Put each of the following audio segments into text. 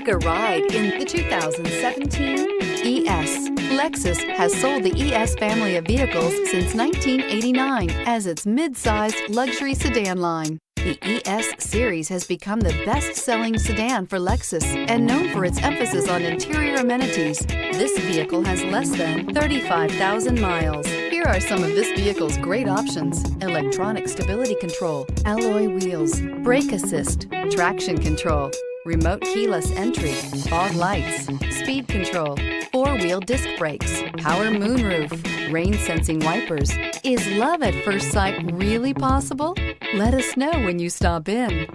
a ride in the 2017 ES. Lexus has sold the ES family of vehicles since 1989 as its mid-sized luxury sedan line. The ES series has become the best-selling sedan for Lexus and known for its emphasis on interior amenities. This vehicle has less than 35,000 miles. Here are some of this vehicle's great options: electronic stability control, alloy wheels, brake assist, traction control, remote keyless entry, fog lights, speed control, four-wheel disc brakes, power moonroof, rain-sensing wipers. Is love at first sight really possible? Let us know when you stop in.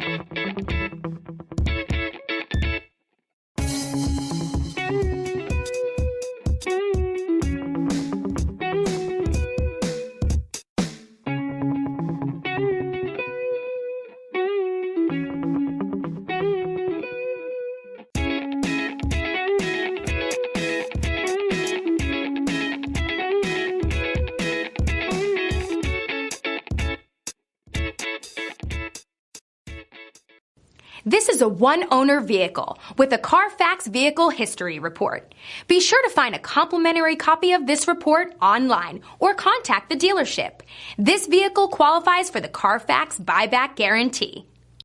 This is a one-owner vehicle with a CARFAX Vehicle History Report. Be sure to find a complimentary copy of this report online or contact the dealership. This vehicle qualifies for the CARFAX Buyback Guarantee.